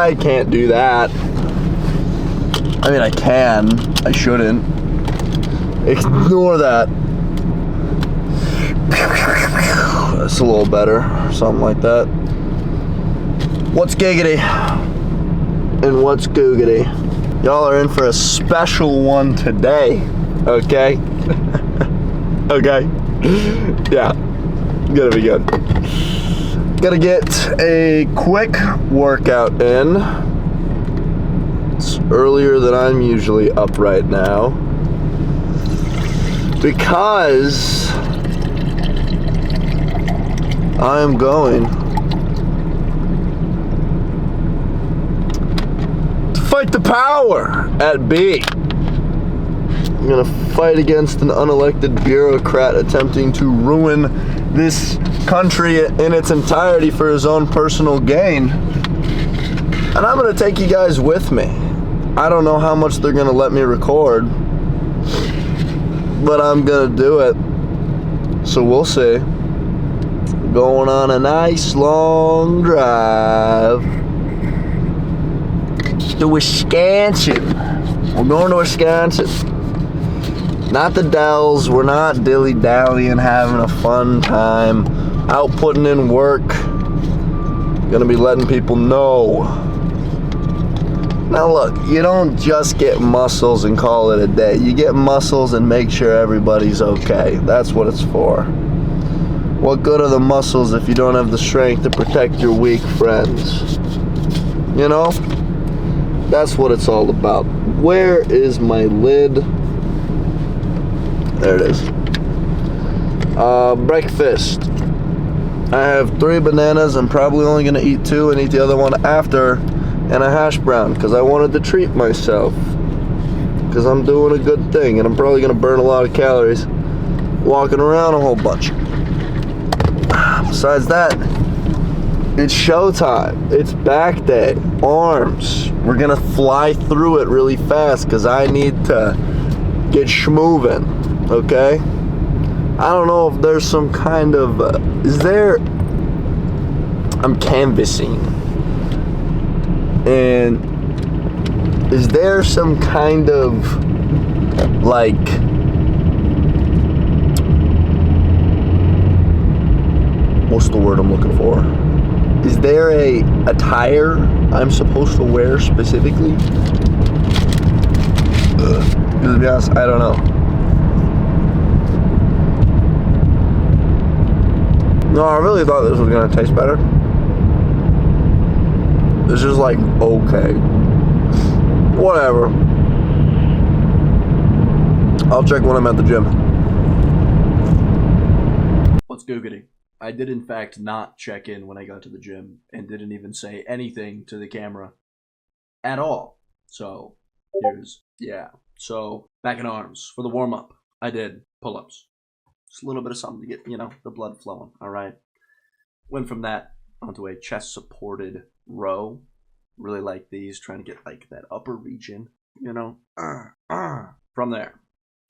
I can't do that. I mean, I can. I shouldn't. Ignore that. That's a little better. Something like that. What's giggity? And what's googity? Y'all are in for a special one today. Okay? Okay? Yeah. Gonna be good. Gotta get a quick workout in. It's earlier than I'm usually up right now, because I am going to fight the power at B. I'm gonna fight against an unelected bureaucrat attempting to ruin this country in its entirety for his own personal gain. And I'm gonna take you guys with me. I don't know how much they're gonna let me record, but I'm gonna do it. So we'll see. Going on a nice long drive to Wisconsin. We're going to Wisconsin. Not the Dells. We're not dilly-dallying, having a fun time. Out putting in work. Gonna be letting people know. Now look, you don't just get muscles and call it a day. You get muscles and make sure everybody's okay. That's what it's for. What good are the muscles if you don't have the strength to protect your weak friends? You know? That's what it's all about. Where is my lid? There it is. Breakfast. I have 3 bananas. I'm probably only going to eat 2 and eat the other one after. And a hash brown, because I wanted to treat myself. Because I'm doing a good thing, and I'm probably going to burn a lot of calories walking around a whole bunch. Besides that, it's showtime. It's back day. Arms. We're going to fly through it really fast, because I need to get schmovin', okay? I don't know if there's some kind of... I'm canvassing. And is there some kind of, like, what's the word I'm looking for? Is there a attire I'm supposed to wear specifically? To be honest, I don't know. No, I really thought this was going to taste better. It's just like, okay. Whatever. I'll check when I'm at the gym. What's googity? I did in fact not check in when I got to the gym and didn't even say anything to the camera at all. So, So, back in arms. For the warm-up, I did pull-ups. Just a little bit of something to get, the blood flowing, alright? Went from that onto a chest-supported row. Really like these, trying to get like that upper region, From there,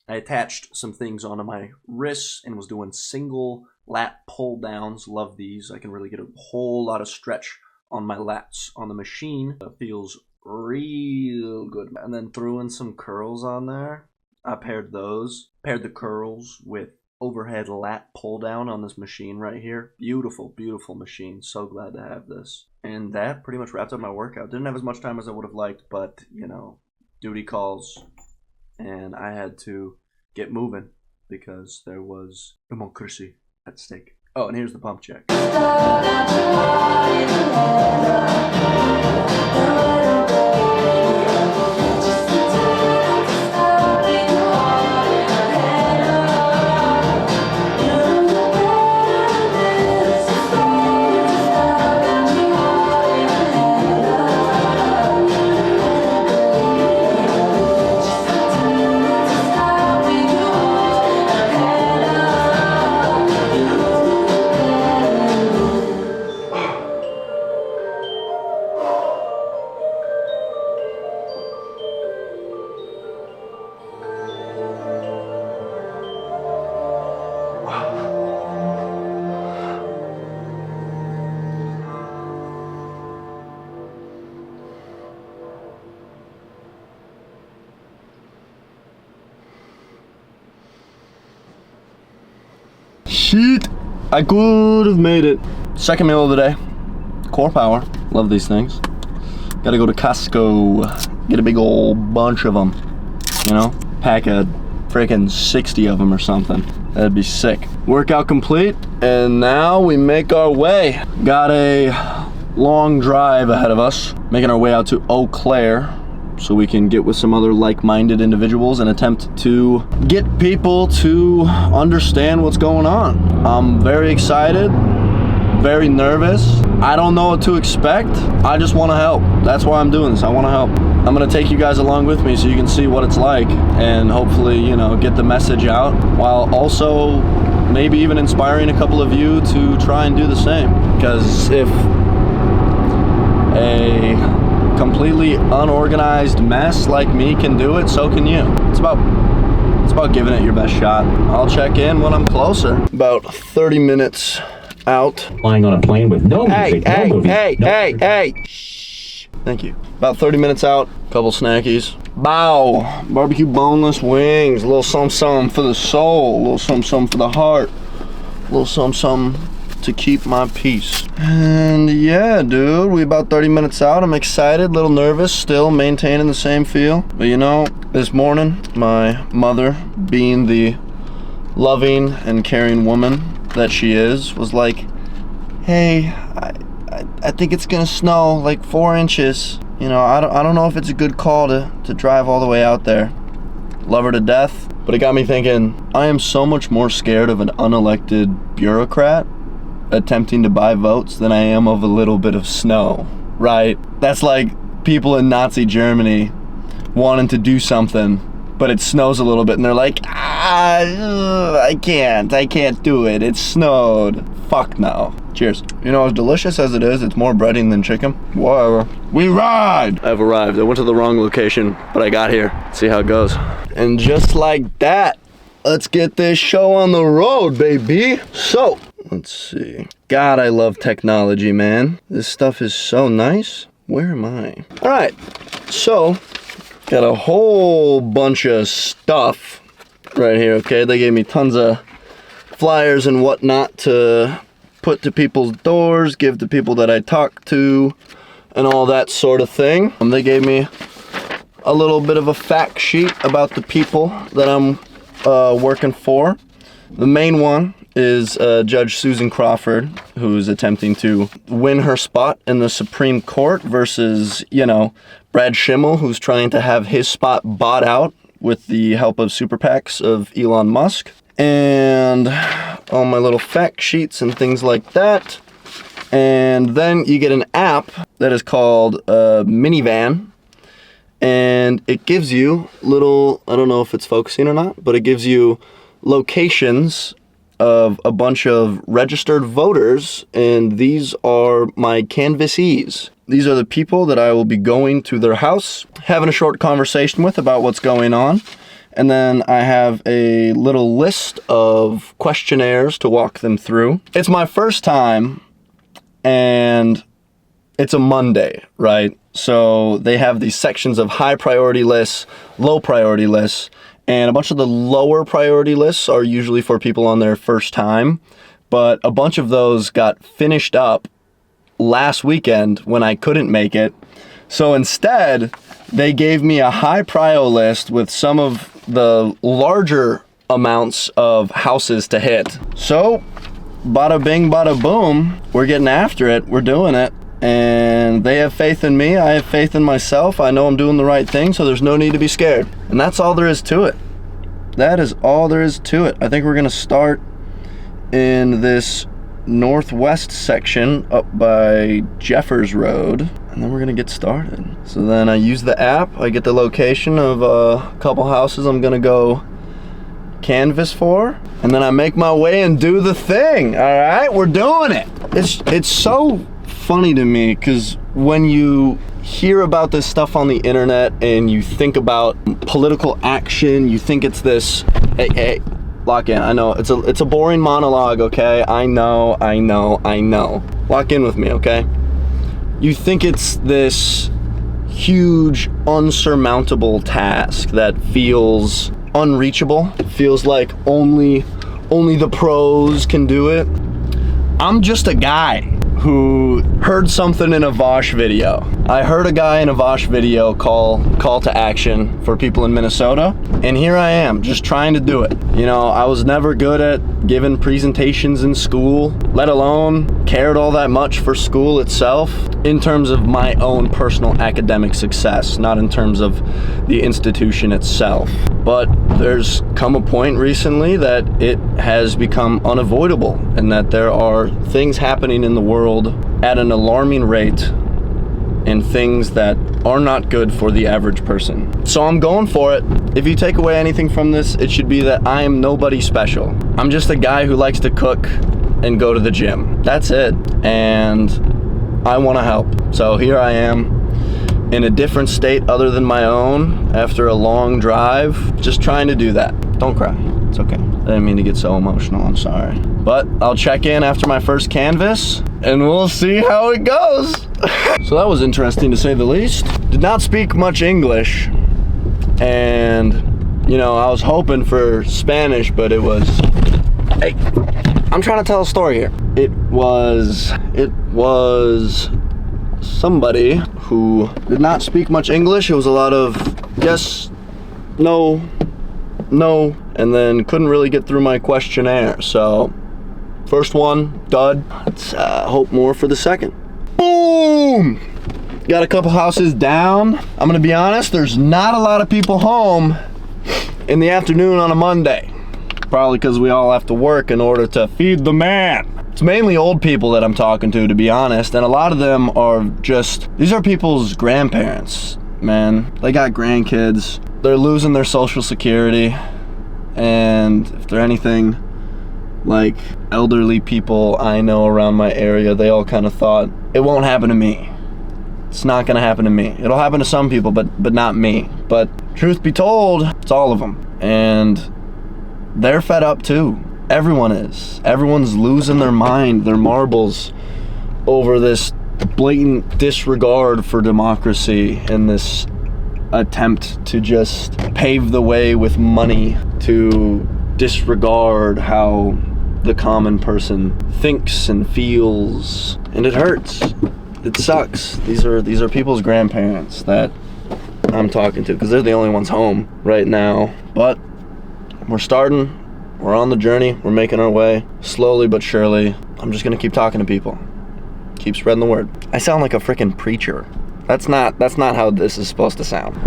I attached some things onto my wrists and was doing single lat pull downs. Love these. I can really get a whole lot of stretch on my lats on the machine. It feels real good. And then threw in some curls on there. I paired the curls with overhead lat pull down on this machine right here. Beautiful, beautiful machine. So glad to have this. And that pretty much wrapped up my workout. Didn't have as much time as I would have liked, but, duty calls. And I had to get moving because there was democracy at stake. Oh, and here's the pump check. Shit. I could have made it. Second meal of the day. Core Power. Love these things. Gotta go to Costco. Get a big old bunch of them. You know? Pack a freaking 60 of them or something. That'd be sick. Workout complete. And now we make our way. Got a long drive ahead of us. Making our way out to Eau Claire, so we can get with some other like-minded individuals and attempt to get people to understand what's going on. I'm very excited, very nervous. I don't know what to expect. I just want to help. That's why I'm doing this. I want to help. I'm going to take you guys along with me so you can see what it's like and hopefully, you know, get the message out while also maybe even inspiring a couple of you to try and do the same. Because if a completely unorganized mess like me can do it, so can you. It's about giving it your best shot. I'll check in when I'm closer. About 30 minutes out. Flying on a plane with no music, no movies, Hey. Shh. Thank you. About 30 minutes out, couple snackies. Bow, barbecue boneless wings, a little something for the soul, a little something for the heart, a little something to keep my peace. And yeah, dude, we about 30 minutes out. I'm excited, a little nervous, still maintaining the same feel. But you know, this morning, my mother, being the loving and caring woman that she is, was like, hey, I think it's gonna snow like 4 inches. You know, I don't know if it's a good call to drive all the way out there. Love her to death, but it got me thinking, I am so much more scared of an unelected bureaucrat attempting to buy votes than I am of a little bit of snow, right? That's like people in Nazi Germany wanting to do something, but it snows a little bit and they're like, I can't do it. It snowed. Fuck no. Cheers. You know, as delicious as it is, it's more breading than chicken. Whatever. We ride! I've arrived. I went to the wrong location, but I got here. Let's see how it goes. And just like that, let's get this show on the road, baby. So, let's see. God, I love technology, man. This stuff is so nice. Where am I? All right. So, got a whole bunch of stuff right here, okay? They gave me tons of flyers and whatnot to put to people's doors, give to people that I talk to, and all that sort of thing. They gave me a little bit of a fact sheet about the people that I'm working for. The main one is Judge Susan Crawford, who's attempting to win her spot in the Supreme Court versus, you know, Brad Schimmel, who's trying to have his spot bought out with the help of super PACs of Elon Musk. And all my little fact sheets and things like that. And then you get an app that is called Minivan. And it gives you little, I don't know if it's focusing or not, but it gives you locations of a bunch of registered voters, and these are my canvassees. These are the people that I will be going to their house, having a short conversation with about what's going on. And then I have a little list of questionnaires to walk them through. It's my first time, and it's a Monday, right? So they have these sections of high priority lists, low priority lists, and a bunch of the lower priority lists are usually for people on their first time, but a bunch of those got finished up last weekend when I couldn't make it. So instead, they gave me a high prio list with some of the larger amounts of houses to hit. So, bada bing, bada boom, we're getting after it, we're doing it. And they have faith in me, I have faith in myself, I know I'm doing the right thing, so there's no need to be scared. And that's all there is to it. That is all there is to it. I think we're gonna start in this northwest section up by Jeffers Road, and then we're gonna get started. So then I use the app, I get the location of a couple houses I'm gonna go canvas for, and then I make my way and do the thing. All right, we're doing it. It's so funny to me because when you hear about this stuff on the internet and you think about political action, you think it's this, hey, lock in. I know it's a boring monologue, okay? I know. Lock in with me, okay? You think it's this huge, unsurmountable task that feels unreachable, feels like only only the pros can do it. I'm just a guy who heard something in a Vosh video. I heard a guy in a Vosh video call to action for people in Minnesota, and here I am, just trying to do it. You know, I was never good at giving presentations in school, let alone cared all that much for school itself, in terms of my own personal academic success, not in terms of the institution itself. But there's come a point recently that it has become unavoidable, and that there are things happening in the world at an alarming rate, and things that are not good for the average person. So I'm going for it. If you take away anything from this, it should be that I am nobody special. I'm just a guy who likes to cook and go to the gym. That's it. And I want to help. So here I am in a different state other than my own after a long drive, just trying to do that. Don't cry. It's okay. I didn't mean to get so emotional. I'm sorry. But I'll check in after my first canvas and we'll see how it goes. So that was interesting to say the least. Did not speak much English, and you know, I was hoping for Spanish, but it was, hey, I'm trying to tell a story here. It was somebody who did not speak much English. It was a lot of yes, no, and then couldn't really get through my questionnaire. So first one, dud. Let's hope more for the second. Boom! Got a couple houses down. I'm gonna be honest, there's not a lot of people home in the afternoon on a Monday. Probably because we all have to work in order to feed the man. It's mainly old people that I'm talking to be honest, and a lot of them are just, these are people's grandparents, man. They got grandkids. They're losing their social security, and if they're anything like elderly people I know around my area, they all kind of thought, it won't happen to me. It's not gonna happen to me. It'll happen to some people, but not me. But truth be told, it's all of them. And they're fed up too. Everyone is. Everyone's losing their mind, their marbles, over this blatant disregard for democracy and this attempt to just pave the way with money to disregard how the common person thinks and feels, and it hurts. It sucks. These are people's grandparents that I'm talking to, because they're the only ones home right now. But we're starting. We're on the journey. We're making our way slowly but surely. I'm just gonna keep talking to people. Keep spreading the word. I sound like a freaking preacher. That's not how this is supposed to sound.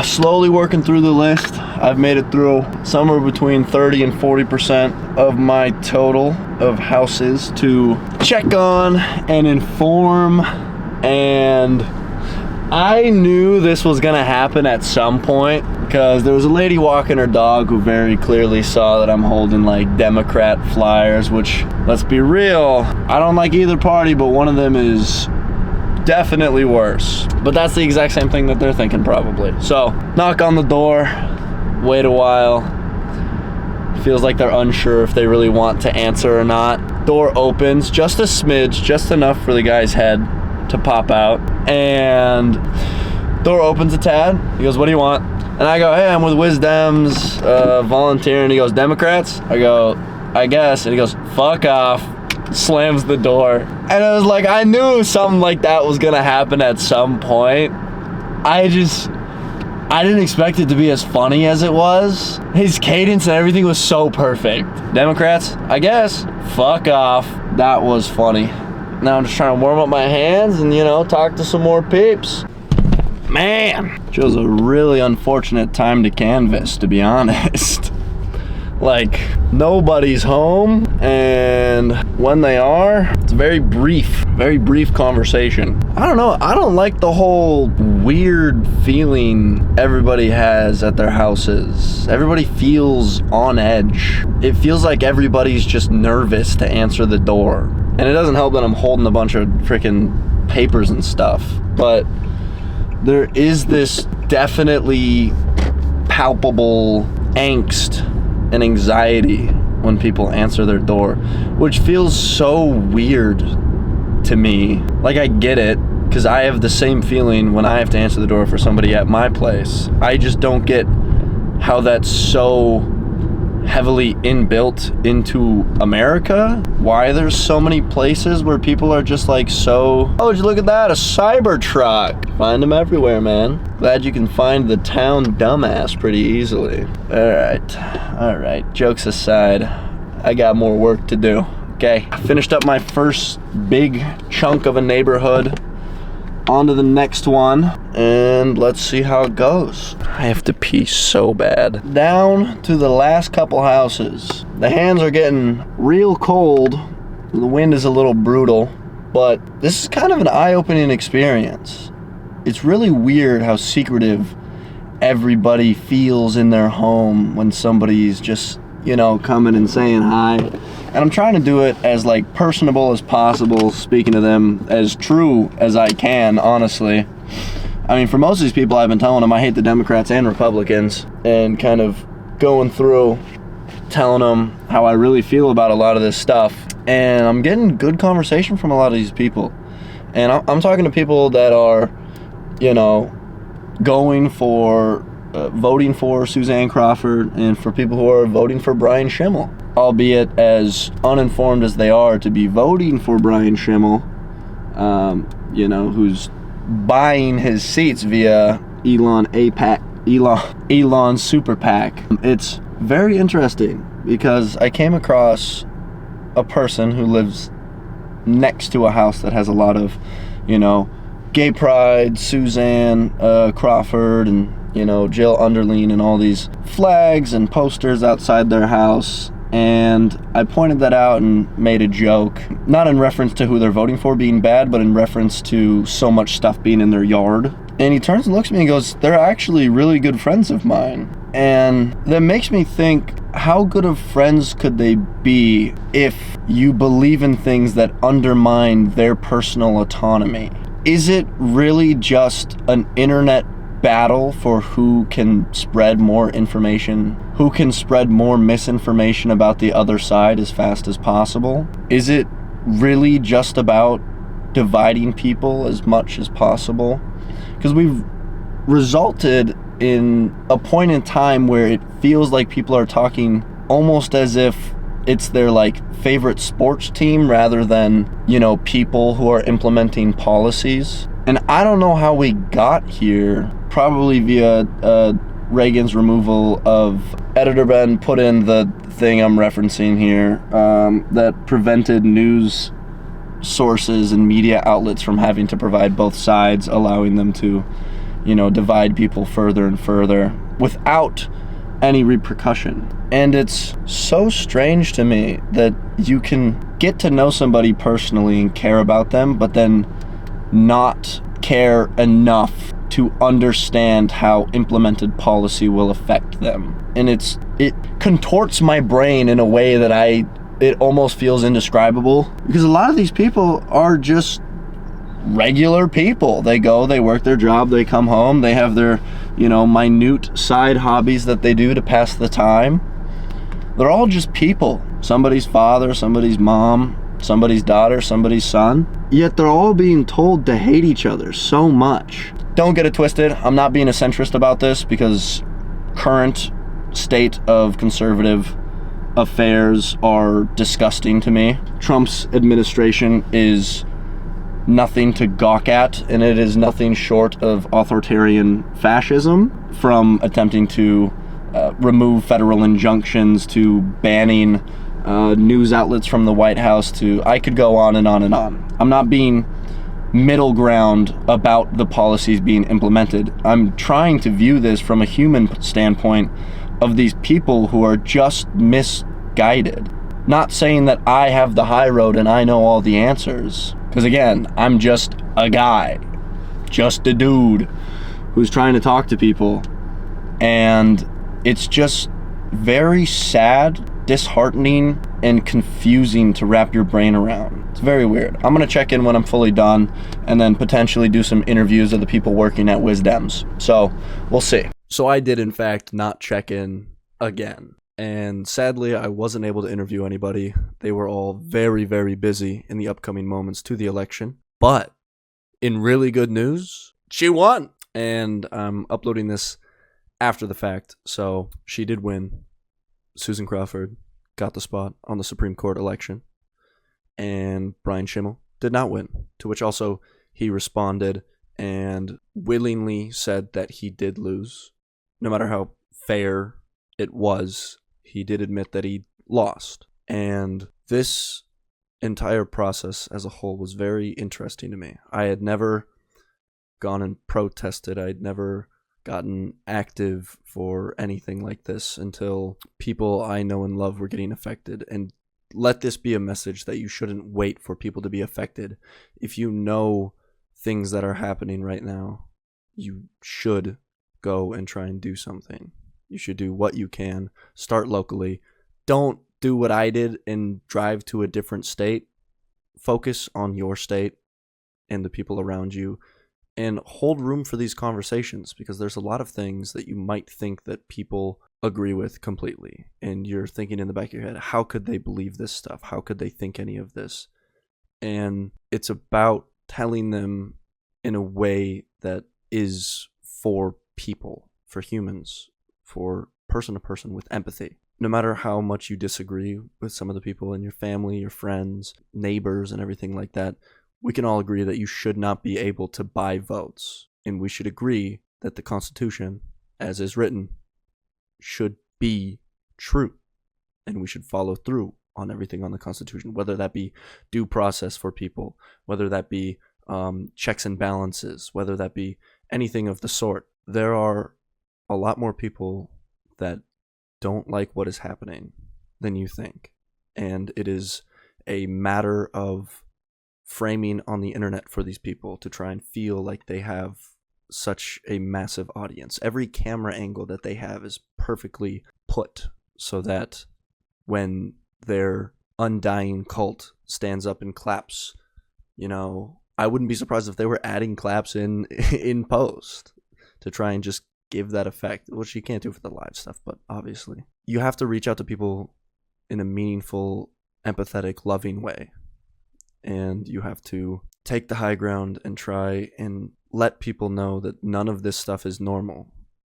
Slowly working through the list. I've made it through somewhere between 30 and 40% of my total of houses to check on and inform, and I knew this was gonna happen at some point, because there was a lady walking her dog who very clearly saw that I'm holding like Democrat flyers, which, let's be real, I don't like either party, but one of them is definitely worse. But that's the exact same thing that they're thinking probably. So, knock on the door, wait a while. Feels like they're unsure if they really want to answer or not. Door opens just a smidge, just enough for the guy's head to pop out. And door opens a tad. He goes, what do you want? And I go, hey, I'm with Wisdom's volunteering. He goes, Democrats? I go, I guess. And he goes, fuck off. Slams the door. And it was like, I knew something like that was gonna happen at some point. I didn't expect it to be as funny as it was. His cadence and everything was so perfect. Democrats? I guess. Fuck off. That was funny. Now I'm just trying to warm up my hands and, you know, talk to some more peeps. Man, chose a really unfortunate time to canvas, to be honest. Like, nobody's home, and when they are, it's a very brief conversation. I don't know, I don't like the whole weird feeling everybody has at their houses. Everybody feels on edge. It feels like everybody's just nervous to answer the door. And it doesn't help that I'm holding a bunch of freaking papers and stuff, but there is this definitely palpable angst and anxiety when people answer their door, which feels so weird to me. Like, I get it, because I have the same feeling when I have to answer the door for somebody at my place. I just don't get how that's so heavily inbuilt into America. Why there's so many places where people are just like so, oh, did you look at that? A cyber truck. Find them everywhere, man. Glad you can find the town dumbass pretty easily. All right, jokes aside, I got more work to do. Okay, I finished up my first big chunk of a neighborhood. On to the next one, and let's see how it goes. I have to pee so bad. Down to the last couple houses. The hands are getting real cold. The wind is a little brutal, but this is kind of an eye-opening experience. It's really weird how secretive everybody feels in their home when somebody's just, you know, coming and saying hi. And I'm trying to do it as like personable as possible, speaking to them as true as I can, honestly. I mean, for most of these people, I've been telling them I hate the Democrats and Republicans, and kind of going through telling them how I really feel about a lot of this stuff. And I'm getting good conversation from a lot of these people. And I'm talking to people that are, you know, going for voting for Suzanne Crawford, and for people who are voting for Brian Schimmel, albeit as uninformed as they are to be voting for Brian Schimmel, you know, who's buying his seats via Elon Super PAC. It's very interesting because I came across a person who lives next to a house that has a lot of, you know, gay pride, Suzanne Crawford, and, you know, Jill Underline, and all these flags and posters outside their house. And I pointed that out and made a joke, not in reference to who they're voting for being bad, but in reference to so much stuff being in their yard. And he turns and looks at me and goes, they're actually really good friends of mine. And that makes me think, how good of friends could they be if you believe in things that undermine their personal autonomy? Is it really just an internet battle for who can spread more information, who can spread more misinformation about the other side as fast as possible? Is it really just about dividing people as much as possible? Because we've resulted in a point in time where it feels like people are talking almost as if it's their like favorite sports team rather than, you know, people who are implementing policies. And I don't know how we got here, probably via Reagan's removal of Editor Ben put in the thing I'm referencing here that prevented news sources and media outlets from having to provide both sides, allowing them to, you know, divide people further and further without any repercussion. And it's so strange to me that you can get to know somebody personally and care about them, but then not care enough to understand how implemented policy will affect them. And it contorts my brain in a way that it almost feels indescribable, because a lot of these people are just regular people. They go, they work their job, they come home, they have their, you know, minute side hobbies that they do to pass the time. They're all just people. Somebody's father, somebody's mom, somebody's daughter, somebody's son. Yet they're all being told to hate each other so much. Don't get it twisted. I'm not being a centrist about this, because current state of conservative affairs are disgusting to me. Trump's administration is nothing to gawk at, and it is nothing short of authoritarian fascism, from attempting to remove federal injunctions to banning news outlets from the White House to, I could go on and on and on. I'm not being middle ground about the policies being implemented. I'm trying to view this from a human standpoint of these people who are just misguided. Not saying that I have the high road and I know all the answers, because again, I'm just a guy, just a dude who's trying to talk to people. And it's just very sad, disheartening, and confusing to wrap your brain around. It's very weird. I'm gonna check in when I'm fully done, and then potentially do some interviews of the people working at Wisdems. So we'll see. So I did in fact not check in again. And sadly, I wasn't able to interview anybody. They were all very, very busy in the upcoming moments to the election. But in really good news, she won. And I'm uploading this after the fact, so she did win. Susan Crawford got the spot on the Supreme Court election, and Brian Schimmel did not win, to which also he responded and willingly said that he did lose. No matter how fair it was, he did admit that he lost. And this entire process as a whole was very interesting to me. I had never gone and protested. I'd never gotten active for anything like this until people I know and love were getting affected. And let this be a message that you shouldn't wait for people to be affected. If you know things that are happening right now, you should go and try and do something. You should do what you can. Start locally. Don't do what I did and drive to a different state. Focus on your state and the people around you, and hold room for these conversations, because there's a lot of things that you might think that people agree with completely, and you're thinking in the back of your head, how could they believe this stuff? How could they think any of this? And it's about telling them in a way that is for people, for humans, for person to person, with empathy. No matter how much you disagree with some of the people in your family, your friends, neighbors, and everything like that, we can all agree that you should not be able to buy votes. And we should agree that the Constitution, as is written, should be true. And we should follow through on everything on the Constitution, whether that be due process for people, whether that be checks and balances, whether that be anything of the sort. There are a lot more people that don't like what is happening than you think. And it is a matter of framing on the internet for these people to try and feel like they have such a massive audience. Every camera angle that they have is perfectly put so that when their undying cult stands up and claps, you know, I wouldn't be surprised if they were adding claps in post to try and just give that effect, which you can't do for the live stuff, but obviously you have to reach out to people in a meaningful, empathetic, loving way. And you have to take the high ground and try and let people know that none of this stuff is normal.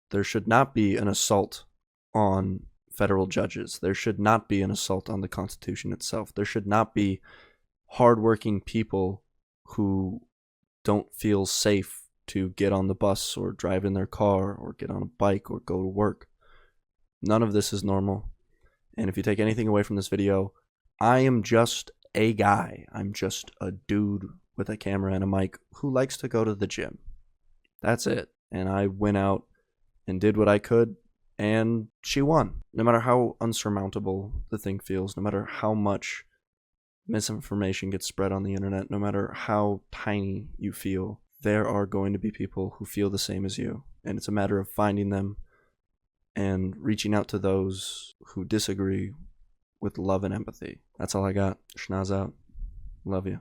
There should not be an assault on federal judges. There should not be an assault on the Constitution itself. There should not be hardworking people who don't feel safe to get on the bus or drive in their car or get on a bike or go to work. None of this is normal. And if you take anything away from this video, I am just a guy. I'm just a dude with a camera and a mic who likes to go to the gym. That's it. And I went out and did what I could, and she won. No matter how unsurmountable the thing feels, no matter how much misinformation gets spread on the internet, no matter how tiny you feel, there are going to be people who feel the same as you. And it's a matter of finding them and reaching out to those who disagree with love and empathy. That's all I got. Schnoz out. Love you.